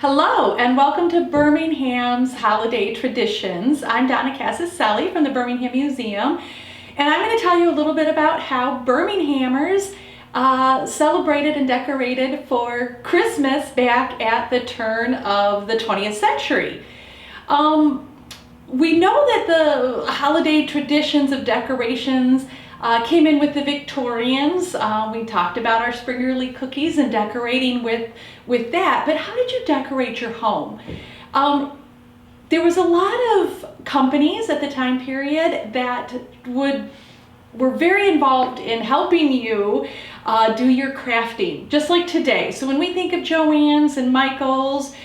Hello and welcome to Birmingham's Holiday Traditions. I'm Donna from the Birmingham Museum, and I'm going to tell you a little bit about how Birminghamers celebrated and decorated for Christmas back at the turn of the 20th century. We know that the holiday traditions of decorations came in with the Victorians. We talked about our spring early cookies and decorating with that, but how did you decorate your home? There was a lot of companies at the time period that were very involved in helping you do your crafting, just like today. So when we think of Joann's and Michael's,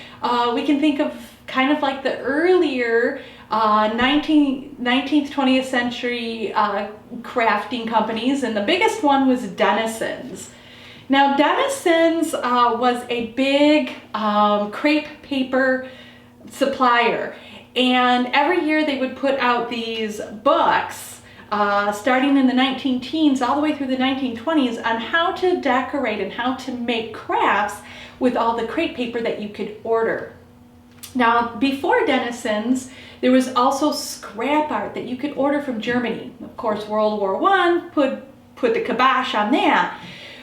we can think of kind of like the earlier 19th, 20th century crafting companies, and the biggest one was Dennison's. Now Dennison's was a big crepe paper supplier, and every year they would put out these books starting in the 19-teens all the way through the 1920s on how to decorate and how to make crafts with all the crepe paper that you could order. Now, before Dennison's, there was also scrap art that you could order from Germany. Of course, World War I put the kibosh on that.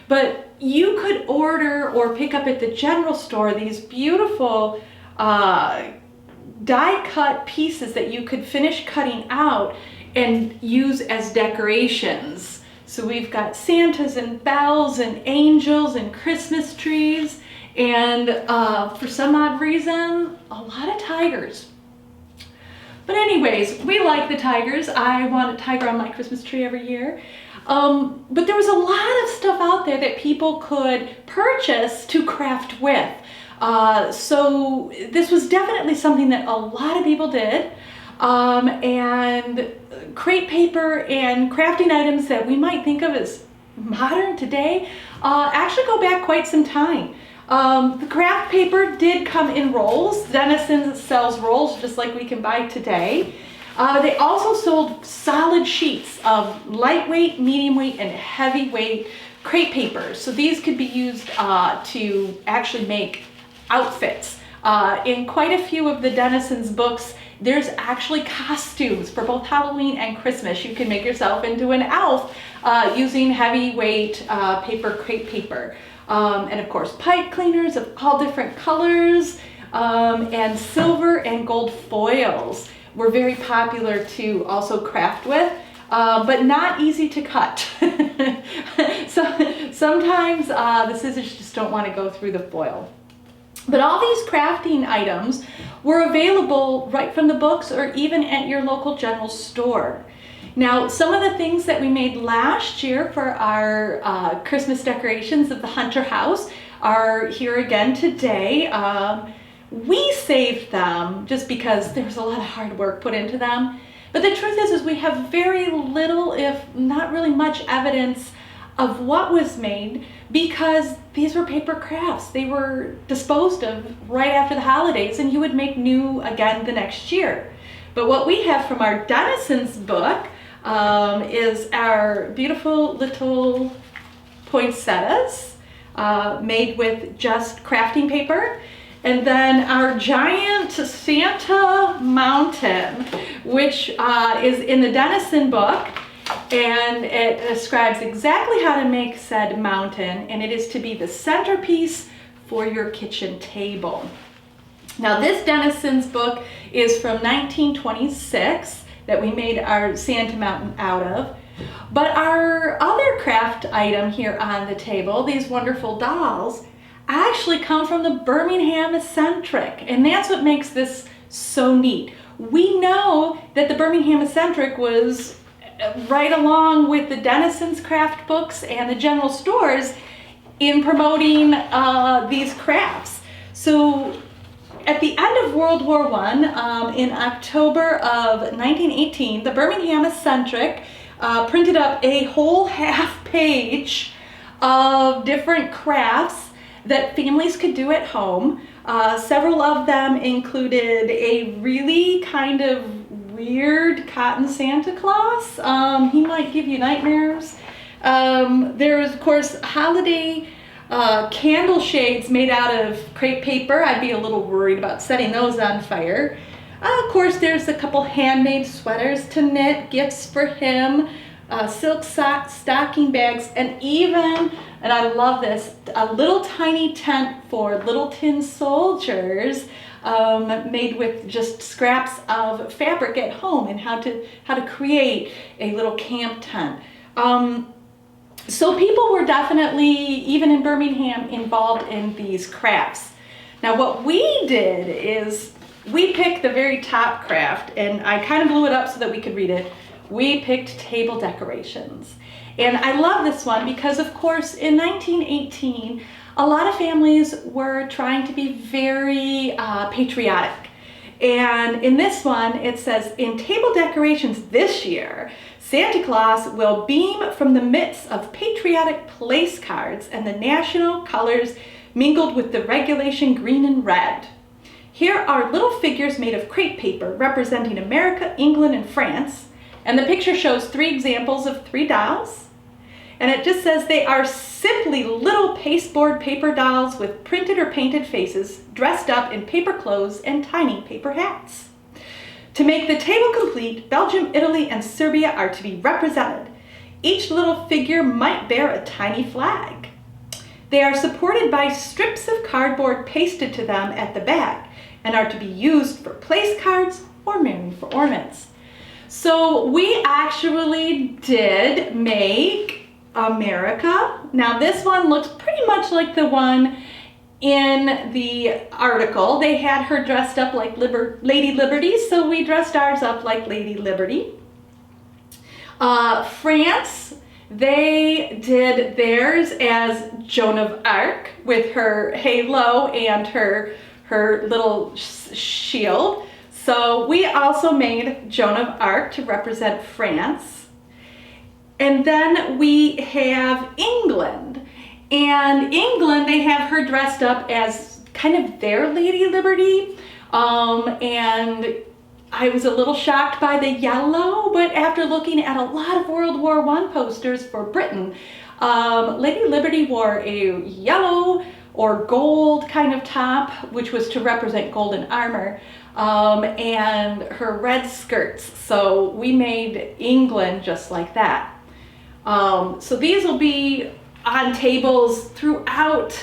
But you could order or pick up at the general store these beautiful die-cut pieces that you could finish cutting out and use as decorations. So we've got Santas and bells and angels and Christmas trees. And for some odd reason, a lot of tigers. But anyways, we like the tigers. I want a tiger on my Christmas tree every year. But there was a lot of stuff out there that people could purchase to craft with. So this was definitely something that a lot of people did. And crepe paper and crafting items that we might think of as modern today actually go back quite some time. The craft paper did come in rolls. Dennison's sells rolls just like we can buy today. They also sold solid sheets of lightweight, medium weight, and heavyweight crepe paper. So these could be used to actually make outfits. In quite a few of the Dennison's books, there's actually costumes for both Halloween and Christmas. You can make yourself into an elf using heavyweight crepe paper. And of course, pipe cleaners of all different colors, and silver and gold foils were very popular to also craft with, but not easy to cut. So sometimes the scissors just don't want to go through the foil. But all these crafting items were available right from the books or even at your local general store. Now, some of the things that we made last year for our Christmas decorations of the Hunter House are here again today. We saved them just because there was a lot of hard work put into them. But the truth is we have very little, if not really much, evidence of what was made because these were paper crafts. They were disposed of right after the holidays, and you would make new again the next year. But what we have from our Dennison's book is our beautiful little poinsettias made with just crafting paper, and then our giant Santa mountain, which is in the Dennison book, and it describes exactly how to make said mountain, and it is to be the centerpiece for your kitchen table. Now, this Dennison's book is from 1926 that we made our Santa mountain out of. But our other craft item here on the table, these wonderful dolls, actually come from the Birmingham Eccentric, and that's what makes this so neat. We know that the Birmingham Eccentric was right along with the Dennison's craft books and the general stores in promoting these crafts. So at the end of World War I, in October of 1918, the Birmingham Eccentric printed up a whole half page of different crafts that families could do at home. Several of them included a really kind of weird cotton Santa Claus. He might give you nightmares. There was, of course, holiday candle shades made out of crepe paper. I'd be a little worried about setting those on fire. Of course, there's a couple handmade sweaters to knit, gifts for him, silk stocking bags, and even, and I love this, a little tiny tent for little tin soldiers made with just scraps of fabric at home, and how to create a little camp tent. So people were definitely, even in Birmingham, involved in these crafts. Now what we did is we picked the very top craft, and I kind of blew it up so that we could read it. We picked table decorations. And I love this one because, of course, in 1918, a lot of families were trying to be very patriotic. And in this one, it says, in table decorations this year, Santa Claus will beam from the midst of patriotic place cards and the national colors mingled with the regulation green and red. Here are little figures made of crepe paper representing America, England, and France. And the picture shows 3 examples of 3 dolls. And it just says they are simply little pasteboard paper dolls with printed or painted faces, dressed up in paper clothes and tiny paper hats. To make the table complete, Belgium, Italy, and Serbia are to be represented. Each little figure might bear a tiny flag. They are supported by strips of cardboard pasted to them at the back and are to be used for place cards or merely for ornaments. So we actually did make America. Now this one looks pretty much like the one in the article. They had her dressed up like Lady Liberty, so we dressed ours up like Lady Liberty. France, they did theirs as Joan of Arc with her halo and her little shield. So we also made Joan of Arc to represent France. And then we have England. And England, they have her dressed up as kind of their Lady Liberty. And I was a little shocked by the yellow, but after looking at a lot of World War I posters for Britain, Lady Liberty wore a yellow or gold kind of top, which was to represent golden armor, and her red skirts. So we made England just like that. So these will be on tables throughout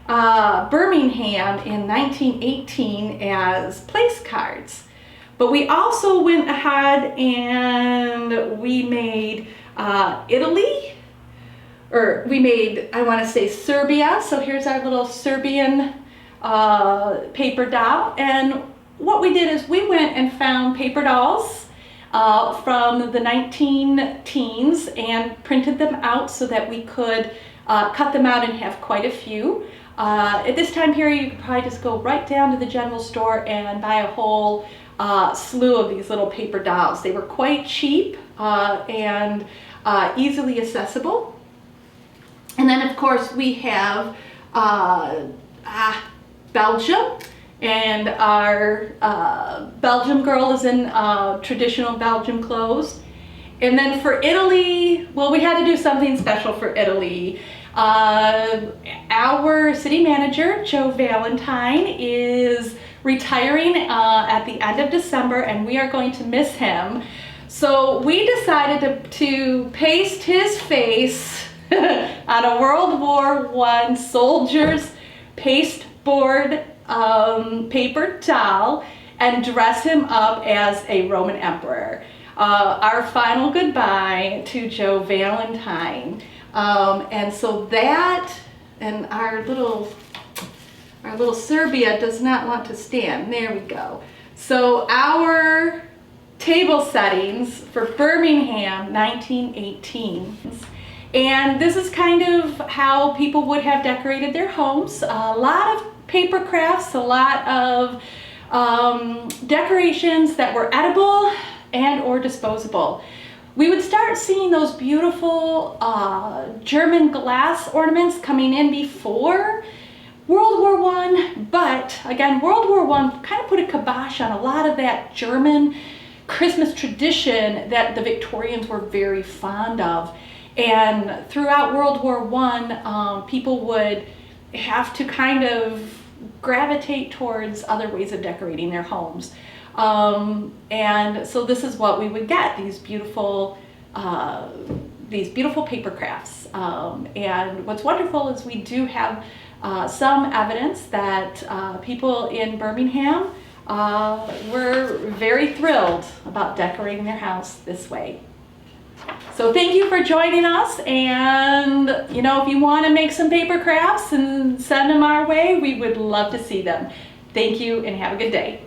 Birmingham in 1918 as place cards. But we also went ahead and we made Italy, or we made, I want to say, Serbia. So here's our little Serbian paper doll. And what we did is we went and found paper dolls from the 19-teens and printed them out so that we could cut them out and have quite a few. At this time period, you could probably just go right down to the general store and buy a whole slew of these little paper dolls. They were quite cheap and easily accessible. And then, of course, we have Belgium, and our Belgium girl is in traditional Belgium clothes. And then for Italy, well, we had to do something special for Italy. Our city manager, Joe Valentine, is retiring at the end of December, and we are going to miss him. So we decided to paste his face on a World War I soldier's pasteboard paper doll and dress him up as a Roman emperor. Our final goodbye to Joe Valentine. And so that, and our little Serbia does not want to stand. There we go. So our table settings for Birmingham 1918. And this is kind of how people would have decorated their homes. A lot of paper crafts, a lot of decorations that were edible and or disposable. We would start seeing those beautiful German glass ornaments coming in before World War I, but again, World War I kind of put a kibosh on a lot of that German Christmas tradition that the Victorians were very fond of. And throughout World War I, people would have to kind of gravitate towards other ways of decorating their homes. And so this is what we would get, these beautiful paper crafts. And what's wonderful is we do have some evidence that people in Birmingham were very thrilled about decorating their house this way. So thank you for joining us, and if you want to make some paper crafts and send them our way, we would love to see them. Thank you and have a good day.